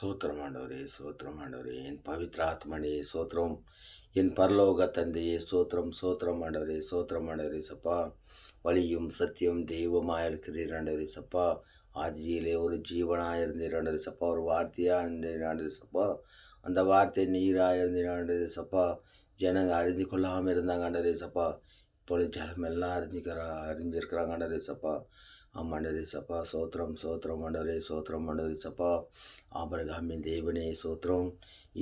சோத்திரம் ஆண்டவரே, சோத்திரம் ஆண்டவரே, என் பவித்ர ஆத்மனே சோத்திரம், என் பரலோக தந்தையே சோத்திரம், சோத்திரம் ஆண்டவரே, சோத்திரம் ஆண்டவரே சப்பா. வழியும் சத்தியம் தெய்வமாக இருக்கிறீர் ஆண்டவரே சப்பா. ஆதியிலே ஒரு ஜீவனாக இருந்தீர் ஆண்டவரே சப்பா, ஒரு வார்த்தையாக இருந்தீர் ஆண்டவரே சப்பா. அந்த வார்த்தை நீராக இருந்தீர் ஆண்டவரே சப்பா. ஜனங்க அறிந்து கொள்ளாமல் இருந்தாங்க ஆண்டவரே சப்பா. இப்பொழுது ஜனமெல்லாம் அறிஞ்சிருக்கிறாங்க ஆண்டவரே சப்பா. ஆமாண்டரே சப்பா, சோத்திரம் சோத்திரம் ஆண்டவரே, சோத்திரம் ஆண்டவரே சப்பா. ஆபிரகாமின் தேவனே சோத்திரம்,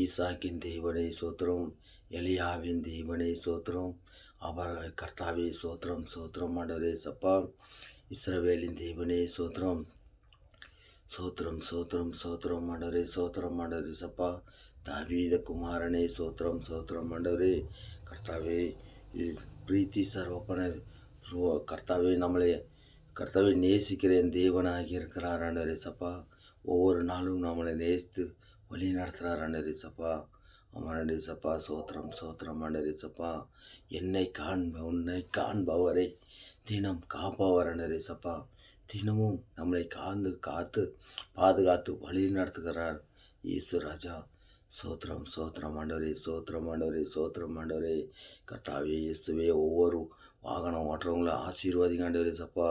ஈசாக்கின் தேவனே சோத்திரம், எலியாவின் தேவனே சோத்திரம். கர்த்தாவே சோத்திரம், சோத்திரம் ஆண்டவரே சப்பா. இஸ்ரவேலின் தேவனே சோத்திரம், சோத்திரம் சோத்திரம் சோத்திரம் ஆண்டவரே, சோத்திரம் ஆண்டவரே சப்பா. தாவீத குமாரனே சோத்திரம், சோத்திரம் ஆண்டவரே. கர்த்தாவே பிரீத்தி சர்வப்பன கர்த்தாவே கர்த்தாவை நேசிக்கிற என் தேவனாகி இருக்கிறார் ஆண்டவரே சப்பா. ஒவ்வொரு நாளும் நம்மளை நேசித்து வழி நடத்துகிறார் ஆண்டவரே சப்பா. ஆமாண்டே சப்பா, சோத்திரம் சோத்திரம் ஆண்டவரே சப்பா. உன்னை காண்பவரை தினம் காப்பவர் ஆண்டவரே சப்பா. தினமும் நம்மளை காத்து பாதுகாத்து வழி நடத்துகிறார் இயேசு ராஜா. சோத்திரம் சோத்திரம் ஆண்டவரே, சோத்திரம் ஆண்டவரே, சோத்திரம் ஆண்டவரே. கர்த்தாவே இயேசுவே, ஒவ்வொரு வாகனம் ஓட்டுறவங்கள ஆசீர்வாதிங்க ஆண்டவரே சப்பா.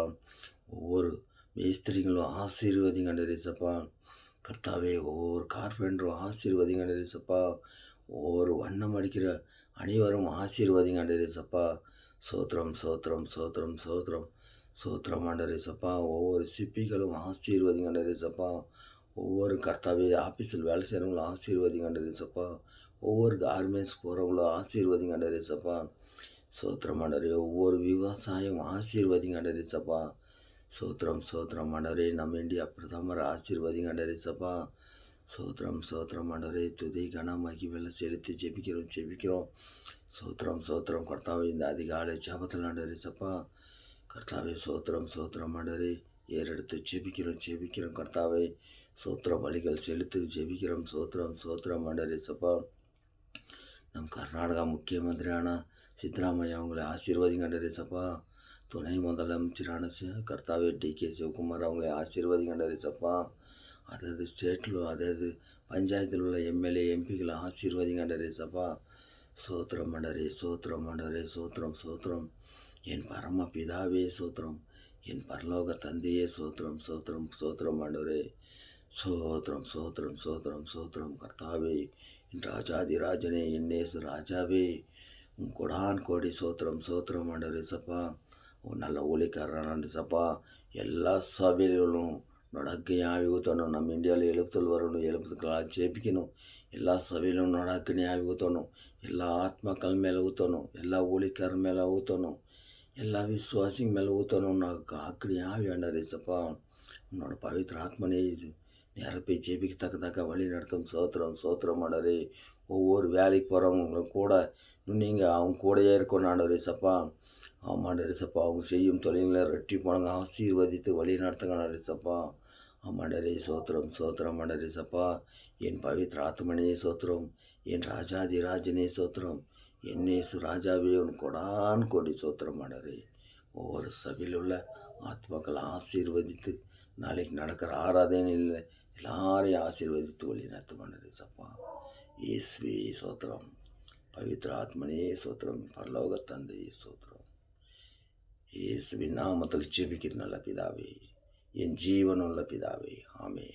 ஒவ்வொரு மேஸ்திரிகளும் ஆசீர்வாதிங்க ஆண்டவரே சப்பா. கர்த்தாவே ஒவ்வொரு கார்பெண்டரும் ஆசீர்வாதிங்க ஆண்டவரே சப்பா. ஒவ்வொரு வண்ணம் அடிக்கிற அனைவரும் ஆசீர்வாதிங்க ஆண்டவரே சப்பா. சோத்திரம் சோத்திரம் சோத்திரம் சோத்திரம் சோத்திரம் ஆண்டவரே சப்பா. ஒவ்வொரு சிப்பிகளும் ஆசீர்வாதிங்க ஆண்டவரே சப்பா. ஒவ்வொரு கர்த்தாவே ஆஃபீஸில் வேலை செய்கிறவங்களும் ஆசீர்வாதிங்க ஆண்டவரே சப்பா. ஒவ்வொரு கார்மெண்ட்ஸ் போகிறவங்களும் ஆசீர்வாதிங்க ஆண்டவரே சப்பா. சோத்திரம் ஆண்டவரே, ஒவ்வொரு விவசாயம் ஆசீர்வாதிங்க ஆண்டவரே சப்பா. சோத்திரம் சோத்திரம் ஆண்டவரே, நம்ம இந்தியா பிரதமர் ஆசீர்வாதிங்க ஆண்டவரே சப்பா. சோத்திரம் சோத்திரம் ஆண்டவரே, துதி கனமாக்கி வெள்ள செலுத்தி ஜெபிக்கிறோம். சோத்திரம் சோத்திரம் கர்த்தாவே, இந்த அதிகாலை ஜபத்தில் ஆண்டவரே சப்பா. கர்த்தாவே சோத்திரம் சோத்திரம் ஆண்டவரே, ஏறெடுத்து ஜெபிக்கிறோம் கர்த்தாவே. சோத்திர பலிகள் செலுத்தி ஜெபிக்கிறோம். சோத்திரம் சோத்திரம் ஆண்டவரே சப்பா. நம் கர்நாடகா முக்கியமந்திரியான சித்தராமையா அவங்களை ஆசீர்வாதிங்க ஆண்டவரே சப்பா. துணை முதலமைச்சரான கர்த்தாவே டிகே சிவகுமார் அவங்களை ஆசீர்வாதிங்க ஆண்டவரே சப்பா. அதாவது ஸ்டேட்டில் அதாவது பஞ்சாயத்தில் உள்ள எம்எல்ஏ எம்பிகளை ஆசீர்வாதிங்க ஆண்டவரே சப்பா. சோத்திரம் ஆண்டவரே, சோத்திரம் ஆண்டவரே, சோத்திரம் சோத்திரம். என் பரம பிதாவே சோத்திரம், என் பரலோக தந்தையே சோத்திரம், சோத்திரம் சோத்திரம் ஆண்டவரே. சோத்திரம் சோத்திரம் சோத்திரம் சோத்திரம் கர்த்தாவே, என் ராஜாதி ராஜனே, என் நேசு ராஜாவே, உன் கொடான் கோடி சோத்திரம் சோத்திரம் ஆண்டவரே சப்பா. உன் நல்ல ஊழிக்காரன் சப்பா. எல்லா சபையிலும் நொடக்கையாகி ஊற்றணும். நம்ம இந்தியாவில் எழுப்புதல் வரணும், எழுப்புதற்களாக ஜெபிக்கணும். எல்லா சபையிலும் நொடக்கணியாகி ஊற்றணும். எல்லா ஆத்மாக்கள் மேலே ஊற்றணும். எல்லா ஊழிக்காரன் மேலே ஊற்றணும். எல்லா விசுவாசிங்க மேலே ஊற்றணும். அக்கடியாக வேண்டாம் சப்பா. உன்னோட பவித்திர ஆத்மனே நிரப்பி ஜெபிக்கத்தக்க வழி நடத்தும். சோத்திரம் சோத்திரம் ஆண்டவரே. ஒவ்வொரு வேலைக்கு போகிறவங்களும் கூட நீங்கள் அவங்க கூடையே இருக்கணும் ஆண்டவரே சப்பா. ஆமாண்டரே சப்பா. அவங்க செய்யும் தொழில்களை ரெட்டி போனாங்க ஆசீர்வதித்து வழி நடத்துங்க ஆண்டவரே சப்பா. ஆமாண்டரே சோத்திரம் சோத்திரம் ஆண்டவரே சப்பா. என் பவித்திர ஆத்மனே சோத்திரம், என் ராஜாதி ராஜனே சோத்திரம், என்னேசு ராஜாவே உன் கொடான் கொடி சோத்திரம் ஆண்டவரே. ஒவ்வொரு சபையில் உள்ள ஆத்மாக்களை ஆசீர்வதித்து நாளைக்கு நடக்கிற ஆராதனையில் எல்லாரையும் ஆசீர்வதித்து வழி நடத்தும் ஆண்டவரே சப்பா. இயேசுவே சோத்திரம், பவித்திர ஆத்மனே சோத்திரம், பரலோக தந்தையே சோத்திரம். இயேசுவின் நாமத்தில் ஜெபிக்கிற நல்ல பிதாவே, என் ஜீவனுள்ள பிதாவே, ஆமென்.